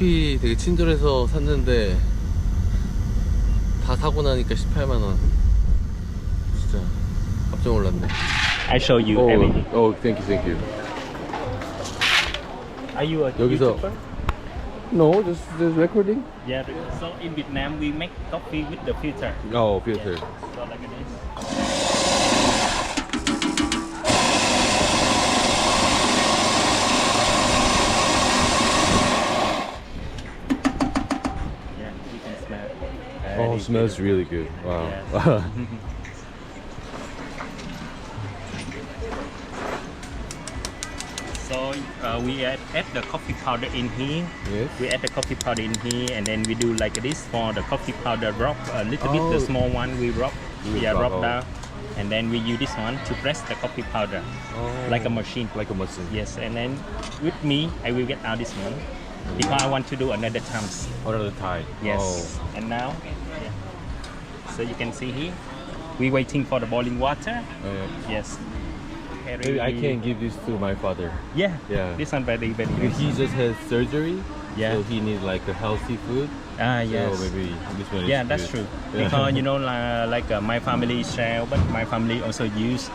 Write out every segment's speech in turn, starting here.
커피 되게 친절해서 샀는데 다 사고 나니까 18만원. 진짜 깜짝 놀랐네. I show you everything. Oh, thank you. Are you a 여기서- YouTuber? No, just recording. Yeah. So in Vietnam we make coffee with the filter. Oh, filter. So like this. Yeah, you can smell. Oh, Very smells good. really good. Wow. Yes. So we add the coffee powder in here. Yes. We add the coffee powder in here, and then we do like this for the coffee powder drop. A little bit, Oh. the small one we rub. You Yeah, rub, rub down, and then we use this one to press the coffee powder, like a machine. Like a machine. Yes, and then with me, I will get out this one because I want to do another times. Another time. Yes, and now, so you can see here, we waiting for the boiling water. Oh, yeah. Yes. Maybe I can give this to my father. Yeah. Yeah. This one very Because nice. he just had surgery. Yeah. So he needs like a healthy food. Yes. So maybe this one is Yeah, that's good. true. Yeah. Because you know, my family share, but my family also use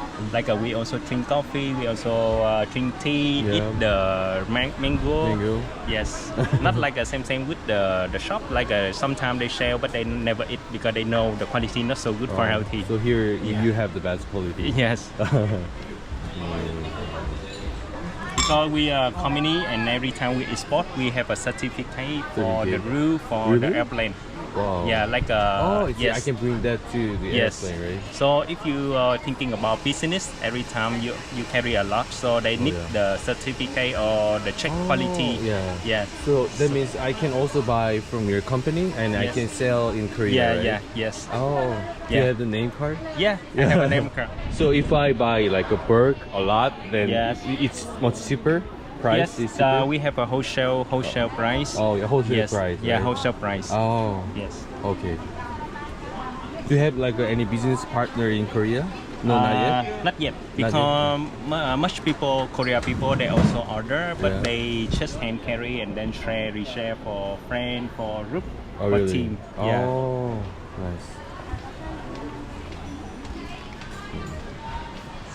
we also drink coffee, we also drink tea, Yeah. eat the mango. Mango. Yes, not like the same with the shop. Sometimes they share, but they never eat because they know the quality not so good for Oh, healthy. So here Yeah. you have the best quality. Yes. Because we are company and every time we export, we have a certificate for the Certificate. roof for the Really? airplane. Wow. Yeah, Oh, yes. I can bring that to the Yes. airplane, right? So if you are thinking about business, every time you carry a lot, so they need yeah. the certificate or the check quality. Yeah. Yeah. So that means I can also buy from your company and I Yes. can sell in Korea. Yeah, right? yeah, yes. Oh, do you Yeah. have the name card? Yeah, I have a name card. So if I buy like a bulk a lot, then Yes. it's much cheaper. Price is Yes, cheaper. we have a wholesale price. Oh, yeah, wholesale Yes, price. yeah, right? wholesale price. Oh, Yes. okay. Do you have like any business partner in Korea? No, not yet. Not yet, Not yet. because much people, Korea people, they also order, but Yeah. they just hand carry and then reshare for friend, for group, Oh, for really? team. Yeah. Oh, nice.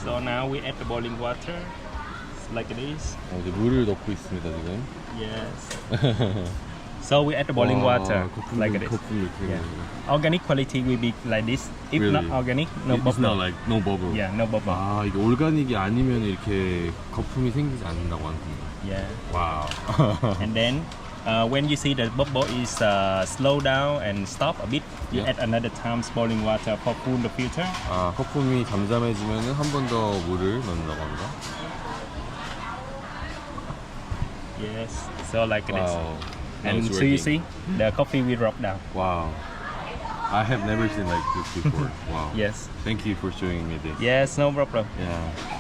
So now we add the boiling water, like this. 이제 물을 넣고 있습니다 지금. Yes. So we add the boiling water, like this. 거품을 이렇게. Yeah. Organic quality will be like this. If Really? not organic, no It's bubble. not like no bubble. Yeah, no bubble. 아 이게 올가닉이 아니면 이렇게 거품이 생기지 않는다고 하는군요. Yeah. 와우. And then when you see the bubble is slow down and stop a bit, you Yeah. add another times boiling water for cool the filter. 아 거품이 잠잠해지면은 한 번 더 물을 넣는다고 합니다. Yes. So like this. Wow. Now And it's so you working. see, the coffee will drop down. Wow. I have never seen like this before. Wow. Yes. Thank you for showing me this. Yes, no problem. Yeah.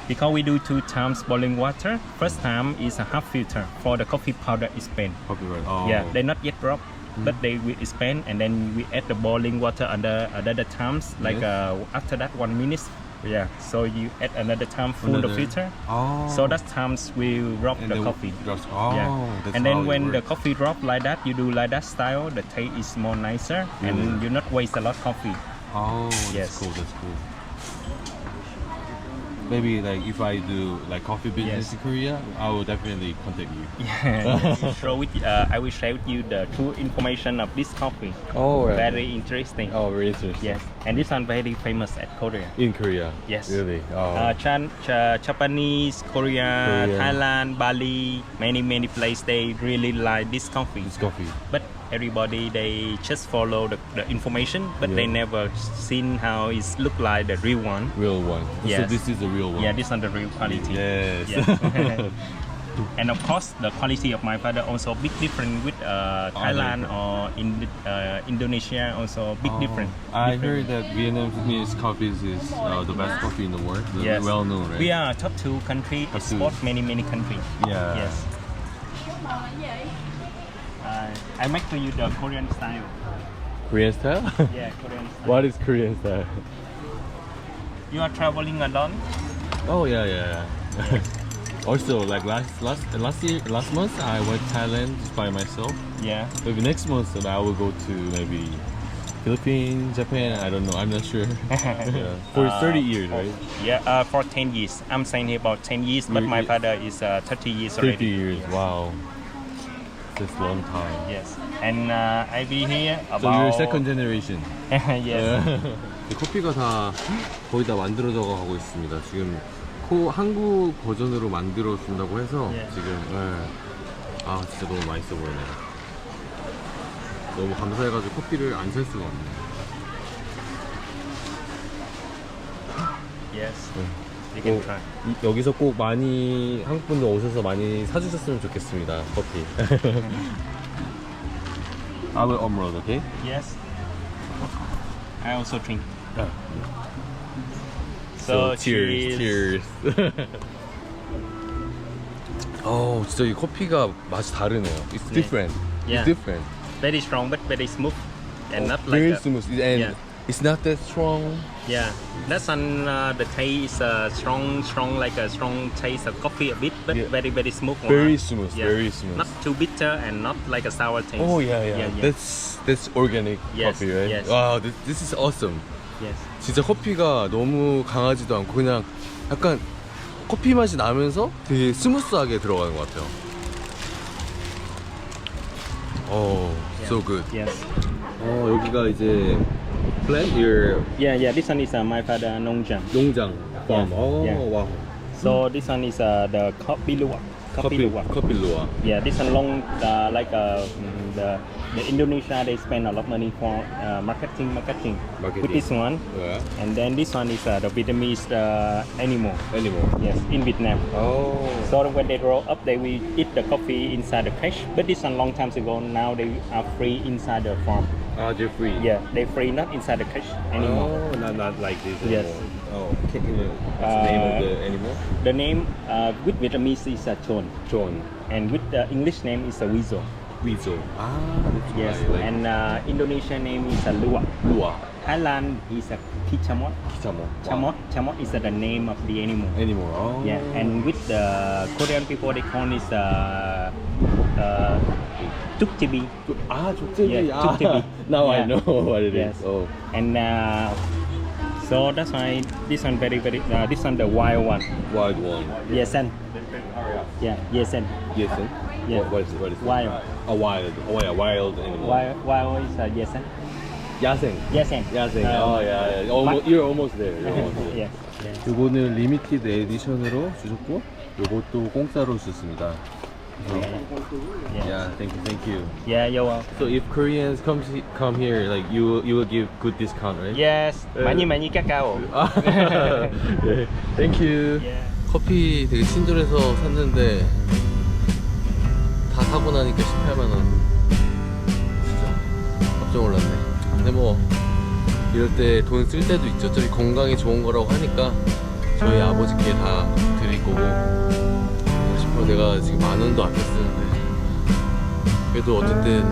Because we do 2 times boiling water. First time is a half filter for the coffee powder expand. Copyright. Oh. Yeah, they not yet drop, but they will expand, and then we add the boiling water under another times, like Yes. after that 1 minute. Yeah, so you add another time full the Another- filter. Oh. So that times will drop And the then coffee. Just, oh. Yeah, That's and then how it when the works. coffee drop like that, you do like that style. The taste is more nicer, Really? and you not waste a lot coffee. Oh, that's Yes. cool. That's cool. Maybe like if I do like coffee business Yes. in Korea, I will definitely contact you. Yeah. So I will share with you the true information of this coffee. Oh, Very interesting. Oh, very interesting. Yes, and this one very famous at Korea. In Korea. Yes. Really? Oh. Japanese, Korea, Korea. Thailand, Bali, many places they really like this coffee. It's coffee. But everybody they just follow the information, but they Yeah. never seen how it look like the real one. Real one. So Yes. this is the real one. Yeah, this one the real quality. Yes. Yeah. And of course, the quality of my father also big different with Thailand or Indonesia also big different. I heard that Vietnamese coffee is the best coffee in the world. Yes. Well known, right? We are top 2 country, Top two. export many countries. Yeah. Yes. I make for you the Korean style. Korean style? Yeah, Korean style. What is Korean style? You are traveling alone? Oh yeah. Also, like last month, I went Thailand just by myself. Yeah. Maybe next month, I will go to maybe Philippines, Japan. I don't know. I'm not sure. Yeah. For 30 years, right? Yeah, for 10 years. I'm saying here about 10 years, but my father is 30 years already. 30 years. Yes. Wow. That's a long time. Yes. And I be here about. So you're second generation. Yes. 커피가 다 거의 다 만들어져 가고 있습니다. 지금 한국 버전으로 만들어 준다고 해서 지금 아 진짜 너무 맛있어 보이네요. 너무 감사해가지고 커피를 안 살 수가 없네요. Yes. You can try. 여기서 꼭 많이 한국 분들 오셔서 많이 사주셨으면 좋겠습니다. 커피. I will omelette, okay? Yes. I also drink. So cheers. 진짜 이 커피가 맛이 다르네요. It's different. Yeah. It's different. Very strong, but very smooth, and not like Very a, smooth. And yeah. it's not that strong. Yeah, that's on the taste is strong, like a strong taste of coffee a bit, but very smooth. Very smooth. Yeah. Very smooth. Not too bitter and not like a sour taste. Oh yeah. That's organic Yes, coffee, right? yes. Wow, this is awesome. Yes. 진짜 커피가 너무 강하지도 않고 그냥 약간 커피 맛이 나면서 되게 스무스하게 들어가는 것 같아요. So good. Yes. 여기가 이제 plant your Yeah. This one is my father 농장. 농장 farm. Yeah. Wow. So this one is the 커피루아. 커피루아. Yeah, this one long like the Indonesia they spend a lot of money for marketing. With this one. Yeah. And then this one is the Vietnamese animal. Animal. Yes, in Vietnam. Oh. So when they grow up, they will eat the coffee inside the cage. But this one long time ago, now they are free inside the farm. They're free. Yeah, they free not inside the cage anymore. Not like this Yes. anymore. What's the name of the animal? The name with Vietnamese is Chon. John. And with the English name is Weasel. Weasel. That's Yes. right. And Indonesian name is Lua. Lua. Thailand is Kichamot. Wow. Chamot is the name of the animal. Animal. Yeah, and with the Korean people, they call it tuktibi. 족제비. Yeah, tuktibi. Now I Yeah. know what it is. Yes. And so that's why this one this one the wild one. Wild one. Yesen. Yeah, yesen. Yes. Yeah. What is it? Wild. A wild. Oh yeah, wild animal. Wild is yesen. 야생. Yesen. 야생. You're almost there. Yeah. 요거는 리미티드 에디션으로 주셨고, 요것도 공짜로 주셨습니다. Yeah, thank you. Yeah, you're welcome. So if Koreans come here, like you will give good discount, right? Yes. 많이 cacao. 네, thank you. Yeah. 커피 되게 친절해서 샀는데 다 사고 나니까 18만 원. 진짜 깜짝 놀랐네. 근데 뭐 이럴 때 돈 쓸 때도 있죠. 어차피 건강에 좋은 거라고 하니까 저희 아버지께 다 드릴 거고. 내가 지금 10,000원도 아껴 쓰는데 그래도 어쨌든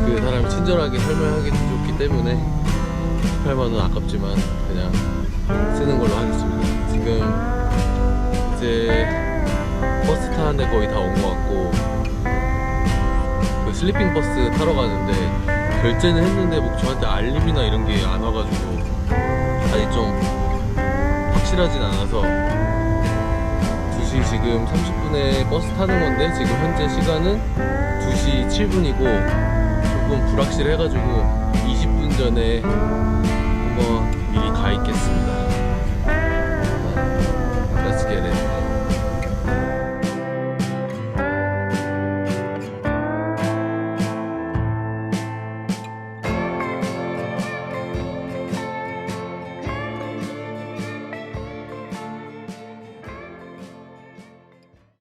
그 사람이 친절하게 설명하게 줬기 때문에 18만원 아깝지만 그냥 쓰는 걸로 하겠습니다. 지금 이제 버스 타는데 거의 다 온 것 같고 그 슬리핑 버스 타러 가는데 결제는 했는데 뭐 저한테 알림이나 이런 게 안 와가지고 아직 좀 확실하진 않아서 2시 지금 30분에 버스 타는 건데 지금 현재 시간은 2시 7분이고 조금 불확실해가지고 20분 전에 한번 미리 가 있겠습니다.